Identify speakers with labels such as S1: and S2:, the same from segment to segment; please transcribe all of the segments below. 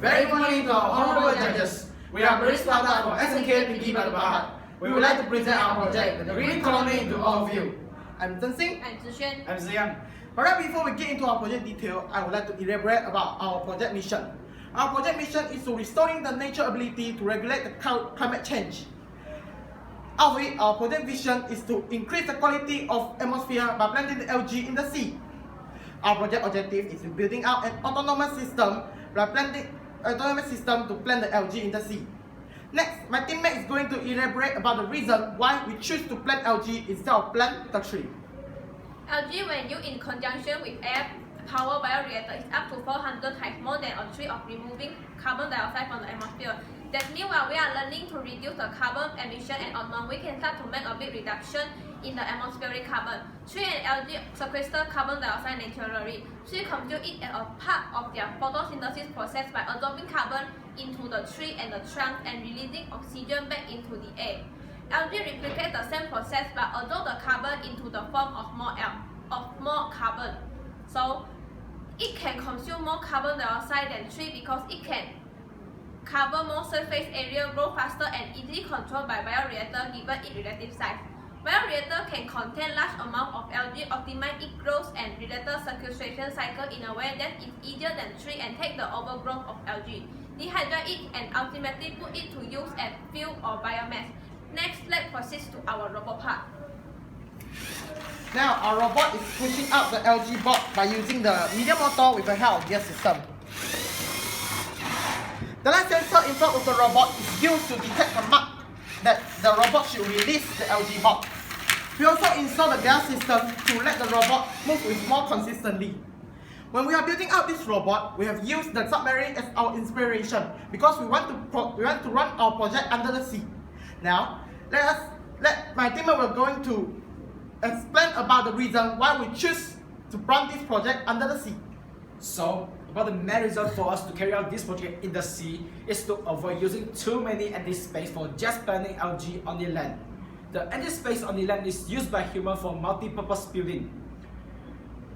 S1: Very good morning to our honorable judges. We are British Sparta from SNK TINGGI by the PAHAT. We would like to present our project, the green economy, to all of you. I'm Zhen Xing.
S2: I'm Zhi Xuan.
S1: I'm Zhe Yang. But right before we get into our project detail, I would like to elaborate about our project mission. Our project mission is to restoring the nature ability to regulate the climate change. Out of it, our project vision is to increase the quality of atmosphere by planting the algae in the sea. Our project objective is building out an autonomous system to plant the algae in the sea. Next, my teammate is going to elaborate about the reason why we choose to plant algae instead of plant the tree.
S2: Algae, when used in conjunction with air power bioreactor, is up to 400 times more than a tree of removing carbon dioxide from the atmosphere. That means while we are learning to reduce the carbon emission and unknown, we can start to make a big reduction in the atmospheric carbon. Tree and algae sequester carbon dioxide naturally. Trees consume it as a part of their photosynthesis process by absorbing carbon into the tree and the trunk and releasing oxygen back into the air. Algae replicate the same process but absorb the carbon into the form of more carbon. So it can consume more carbon dioxide than tree because it can cover more surface area, grow faster and easily controlled by bioreactor given its relative size. Bioreactor can contain large amount of algae, optimize its growth and related sequestration cycle in a way that is easier than tree and take the overgrowth of algae, dehydrate it and ultimately put it to use as fuel or biomass. Next, let's proceed to our robot part.
S1: Now, our robot is pushing out the algae block by using the medium motor with the help of gear system. The light sensor in front of the robot is used to detect the mark that the robot should release the algae block. We also install the gear system to let the robot move with more consistently. When we are building out this robot, we have used the submarine as our inspiration because we want to run our project under the sea. Now, let my teammate will going to explain about the reason why we choose to run this project under the sea.
S3: So, about the main reason for us to carry out this project in the sea is to avoid using too many empty space for just planting algae on the land. The empty space on the land is used by humans for multi-purpose building.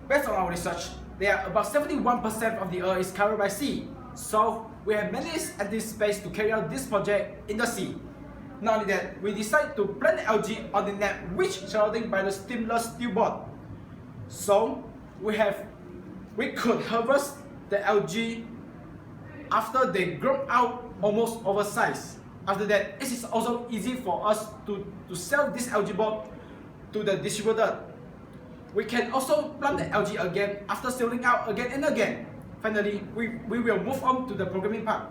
S3: Based on our research, there are about 71% of the earth is covered by sea. So, we have many empty space to carry out this project in the sea. Not only that, we decided to plant algae on the net which surrounding by the stimulus tubeboard. So, we could harvest the algae after they grow out almost oversized. After that, it is also easy for us to sell this algae block to the distributor. We can also plant the algae again after selling out again and again. Finally, we will move on to the programming part.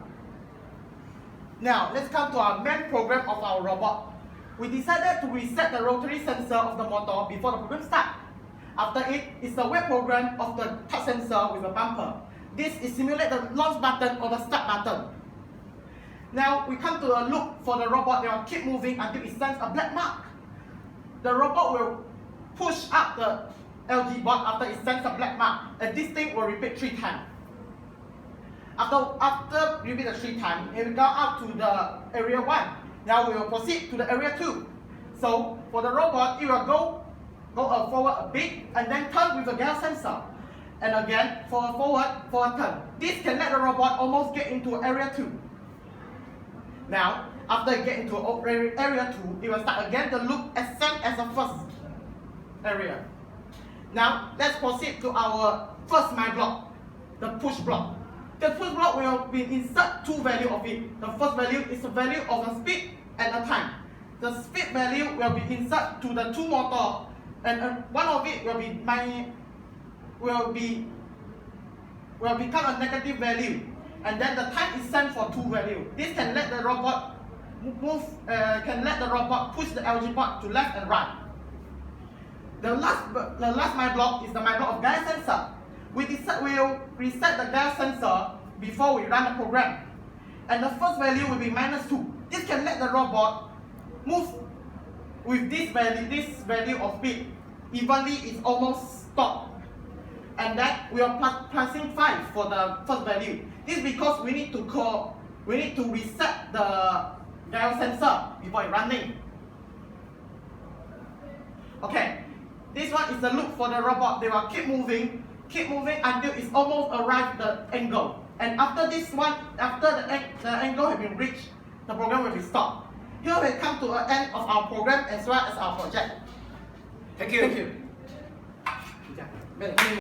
S1: Now, let's come to our main program of our robot. We decided to reset the rotary sensor of the motor before the program starts. After it is the web program of the touch sensor with a bumper. This is simulate the launch button or the start button. Now, we come to a loop for the robot. They will keep moving until it sends a black mark. The robot will push up the algae block after it sends a black mark, and this thing will repeat 3 times. After repeat the 3 times, it will go out to the area 1. Now we will proceed to the area 2. So for the robot, it will go forward a bit and then turn with the gas sensor. And again, forward for a turn. This can let the robot almost get into area 2. Now, after it gets into area 2, it will start again the loop as same as the first area. Now, let's proceed to our first my block, the push block. The push block will be insert 2 values of it. The first value is the value of the speed and the time. The speed value will be inserted to the 2 motor, and one of it will become a negative value, and then the time is sent for 2 values. This can let the robot push the algae block to left and right. The last my block is the my block of gas sensor. We'll reset the gas sensor before we run the program, and the first value will be -2. This can let the robot move with this value of speed evenly. It's almost stopped. And that we are pressing 5 for the first value. This is because we need to reset the gas sensor before it running. Okay, this one is the loop for the robot. They will keep moving until it's almost arrived the angle. And after this one, after the angle has been reached, the program will be stopped. Here we come to an end of our program as well as our project.
S3: Thank you.
S1: Thank you.